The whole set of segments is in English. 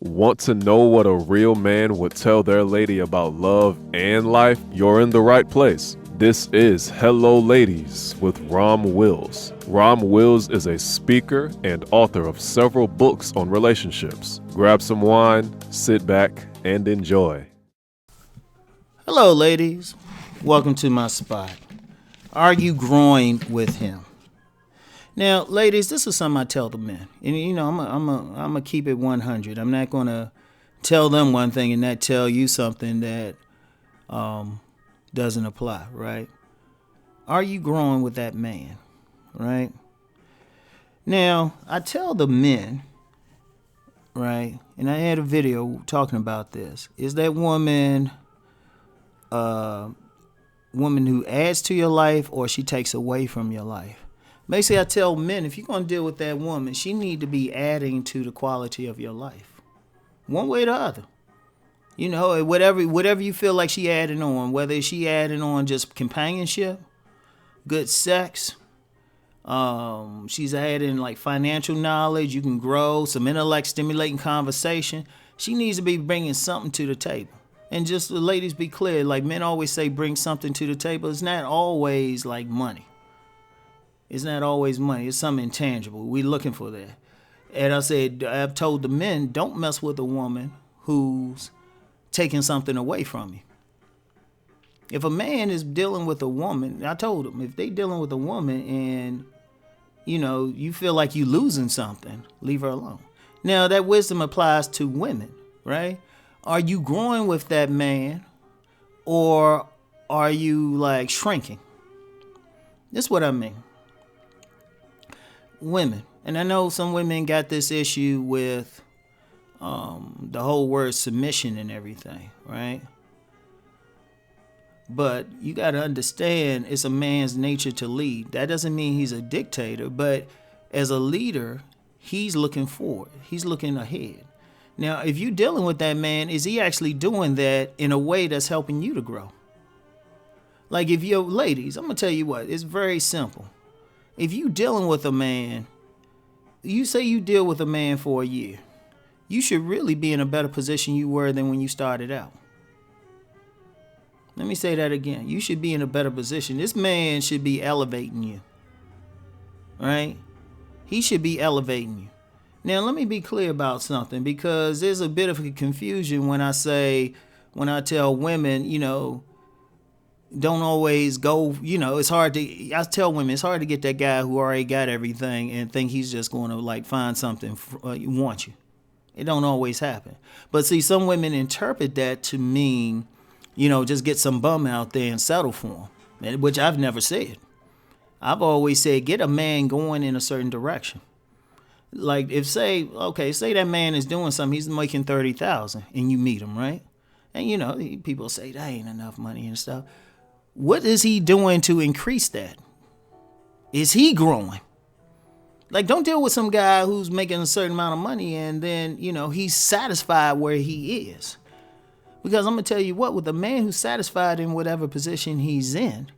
Want to know what a real man would tell their lady about love and life? You're in the right place. This is Hello Ladies with Rom Wills. Rom Wills is a speaker and author of several books on relationships. Grab some wine, sit back, and enjoy. Hello, ladies. Welcome to my spot. Are you growing with him? Now, ladies, this is something I tell the men. And, you know, I'm gonna keep it 100. I'm not going to tell them one thing and not tell you something that doesn't apply, right? Are you growing with that man, right? Now, I tell the men, right, and I had a video talking about this. Is that woman who adds to your life or she takes away from your life? Basically, I tell men, if you're going to deal with that woman, she need to be adding to the quality of your life. One way or the other. You know, whatever you feel like she adding on, whether she adding on just companionship, good sex, she's adding like financial knowledge, you can grow, some intellect stimulating conversation. She needs to be bringing something to the table. And just the ladies be clear, like men always say, bring something to the table. It's not always like money. It's not always money. It's something intangible. We're looking for that. And I've told the men, don't mess with a woman who's taking something away from you. If a man is dealing with a woman, I told them, if they dealing with a woman and, you know, you feel like you losing something, leave her alone. Now, that wisdom applies to women, right? Are you growing with that man or are you like shrinking? That's what I mean. Women, and I know some women got this issue with the whole word submission and everything, right? But you got to understand it's a man's nature to lead. That doesn't mean he's a dictator, but as a leader, he's looking forward. He's looking ahead. Now, if you're dealing with that man, is he actually doing that in a way that's helping you to grow? Like if you're ladies, I'm going to tell you what, it's very simple. If you dealing with a man, you say you deal with a man for a year, you should really be in a better position you were than when you started out. Let me say that again. You should be in a better position. This man should be elevating you, right? He should be elevating you. Now, let me be clear about something because there's a bit of a confusion when I tell women, you know, don't always go, you know, I tell women it's hard to get that guy who already got everything and think he's just going to like find something, want you. It don't always happen. But see, some women interpret that to mean, you know, just get some bum out there and settle for him, which I've never said. I've always said, get a man going in a certain direction. Like say that man is doing something, he's making $30,000 and you meet him, right? And you know, people say that ain't enough money and stuff. What is he doing to increase that? Is he growing? Like, don't deal with some guy who's making a certain amount of money and then, you know, he's satisfied where he is. Because I'm going to tell you what, with a man who's satisfied in whatever position he's in,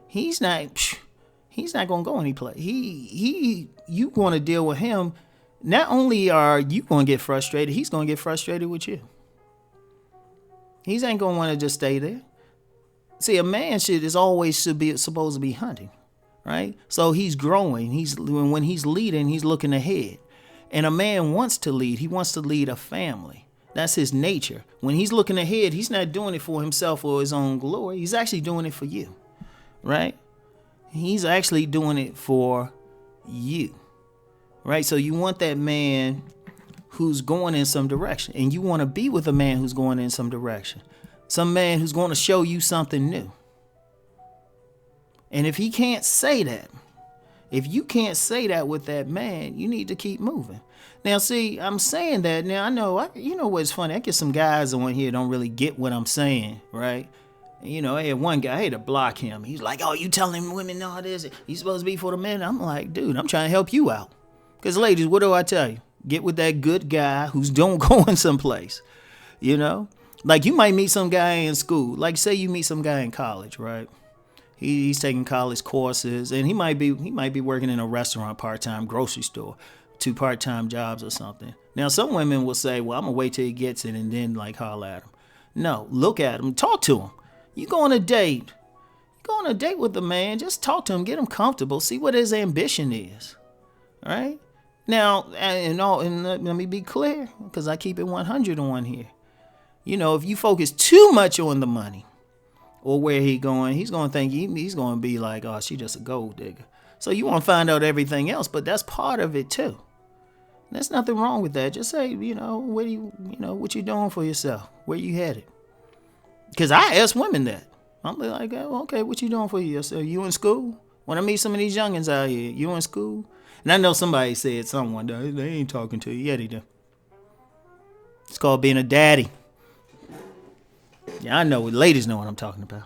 he's not going to go any place. You going to deal with him. Not only are you going to get frustrated, he's going to get frustrated with you. He ain't going to want to just stay there. See, a man should be supposed to be hunting, right? So he's growing. When he's leading, he's looking ahead. And a man wants to lead. He wants to lead a family. That's his nature. When he's looking ahead, he's not doing it for himself or his own glory. He's actually doing it for you, right? He's actually doing it for you, right? So you want that man who's going in some direction, and you want to be with a man who's going in some direction. Some man who's going to show you something new. And if he can't say that, if you can't say that with that man, you need to keep moving. Now, see, I'm saying that. Now, I know, you know what's funny? I get some guys on here don't really get what I'm saying, right? You know, I had one guy, I had to block him. He's like, oh, you telling women all this? You supposed to be for the men? I'm like, dude, I'm trying to help you out. Because, ladies, what do I tell you? Get with that good guy who's going someplace, you know? Like, you might meet some guy in school. Like, say you meet some guy in college, right? He's taking college courses, and he might be working in a restaurant part-time, grocery store. 2 part-time jobs or something. Now, some women will say, well, I'm going to wait till he gets it and then like holler at him. No, look at him, talk to him. You go on a date. Go on a date with the man, just talk to him, get him comfortable, see what his ambition is. All right? Now, and let me be clear, because I keep it 100 on here. You know, if you focus too much on the money or where he's going to think he's going to be like, oh, she just a gold digger. So you want to find out everything else, but that's part of it too. There's nothing wrong with that. Just say, what you doing for yourself? Where you headed? Because I ask women that. I'm like, oh, okay, what you doing for yourself? You in school? When I meet some of these youngins out here, you in school? And I know somebody said someone, they ain't talking to you. Yeah, they do. It's called being a daddy. Yeah, I know. Ladies know what I'm talking about.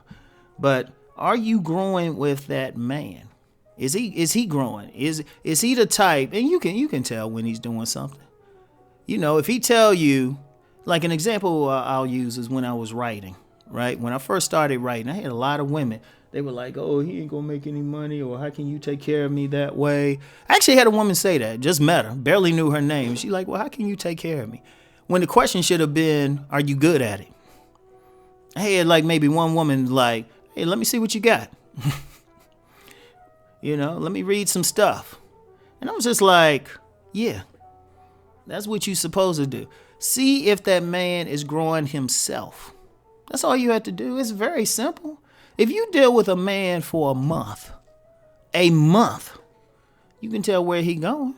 But are you growing with that man? Is he growing? Is he the type? And you can tell when he's doing something. If he tell you, like an example I'll use is when I was writing. Right? When I first started writing, I had a lot of women. They were like, oh, he ain't going to make any money, or how can you take care of me that way? I actually had a woman say that. Just met her. Barely knew her name. She's like, well, how can you take care of me? When the question should have been, are you good at it? I had like maybe one woman like, hey, let me see what you got. Let me read some stuff. And I was just like, yeah, that's what you're supposed to do. See if that man is growing himself. That's all you have to do. It's very simple. If you deal with a man for a month, you can tell where he going.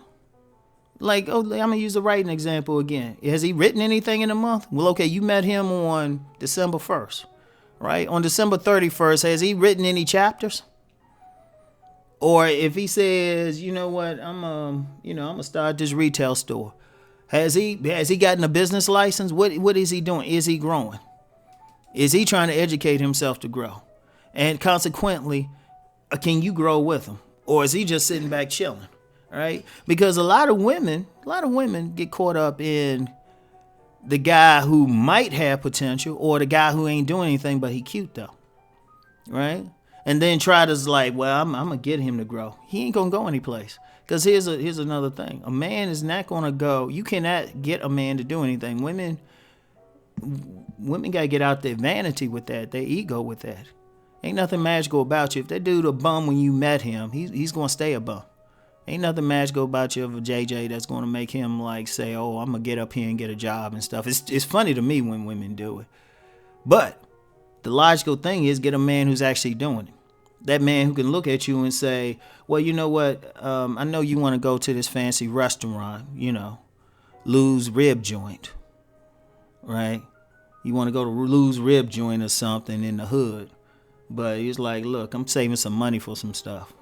Like, I'm going to use the writing example again. Has he written anything in a month? Well, okay, you met him on December 1st, right? On December 31st, has he written any chapters? Or if he says, you know what, I'm gonna start this retail store. Has he gotten a business license? What is he doing? Is he growing? Is he trying to educate himself to grow? And consequently, can you grow with him? Or is he just sitting back chilling? Right? Because a lot of women get caught up in the guy who might have potential or the guy who ain't doing anything but he cute though. Right? And then try to like, well, I'm gonna get him to grow. He ain't gonna go anyplace. Because here's another thing. A man is not gonna go. You cannot get a man to do anything. Women gotta get out their vanity with that, their ego with that. Ain't nothing magical about you. If that dude a bum when you met him, he's gonna stay a bum. Ain't nothing magical about you of a JJ that's gonna make him like say, oh, I'm gonna get up here and get a job and stuff. It's funny to me when women do it. But the logical thing is get a man who's actually doing it. That man who can look at you and say, well, you know what? I know you want to go to this fancy restaurant, Lou's Rib Joint, right? You want to go to Lou's Rib Joint or something in the hood. But he's like, look, I'm saving some money for some stuff.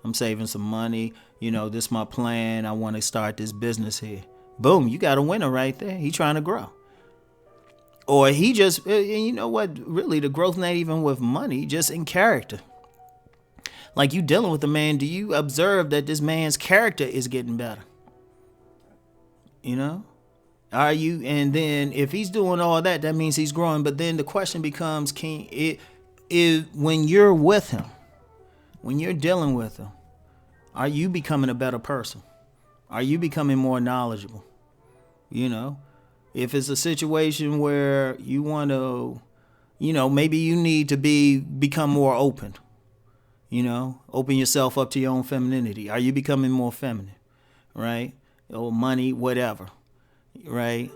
I'm saving some money. This is my plan. I want to start this business here. Boom, you got a winner right there. He trying to grow. Or he just, and you know what? Really, the growth not even with money, just in character. Like you dealing with a man, do you observe that this man's character is getting better? Are you? And then if he's doing all that, that means he's growing. But then the question becomes, when you're with him, when you're dealing with him, are you becoming a better person? Are you becoming more knowledgeable? If it's a situation where you want to, maybe you need to become more open. Open yourself up to your own femininity. Are you becoming more feminine? Right? Or money, whatever. Right?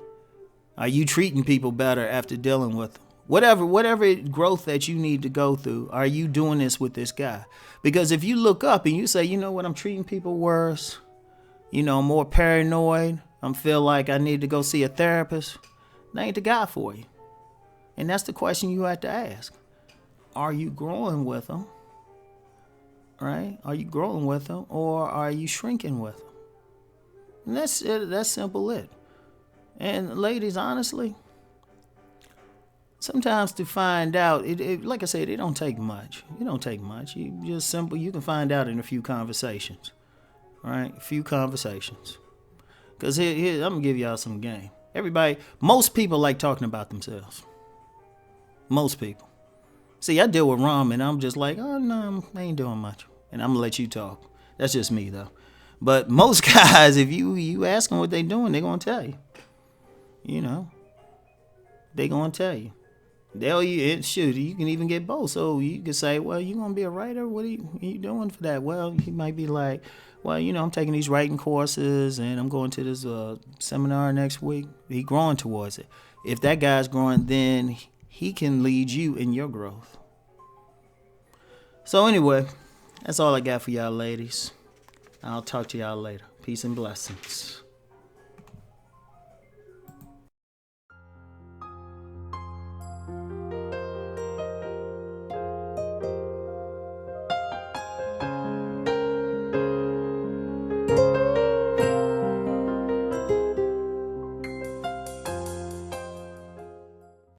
Are you treating people better after dealing with them? Whatever growth that you need to go through, are you doing this with this guy? Because if you look up and you say, you know what, I'm treating people worse, I'm more paranoid, I feel like I need to go see a therapist, that ain't the guy for you. And that's the question you have to ask. Are you growing with them? Right? Are you growing with them or are you shrinking with them? And that's it. That's simple it. And ladies, honestly, sometimes to find out, like I said, it don't take much. It don't take much. You just simple. You can find out in a few conversations, right? A few conversations. Because here, I'm going to give y'all some game. Most people like talking about themselves. Most people. See, I deal with Rom and I'm just like, oh, no, I ain't doing much. And I'm going to let you talk. That's just me, though. But most guys, if you ask them what they doing, they're gonna tell you. You know, they gonna tell you. Shoot, you can even get both. So you can say, well, you gonna be a writer? What are you doing for that? Well, he might be like, well, I'm taking these writing courses and I'm going to this seminar next week. He growing towards it. If that guy's growing, then he can lead you in your growth. So anyway, that's all I got for y'all ladies. I'll talk to y'all later. Peace and blessings.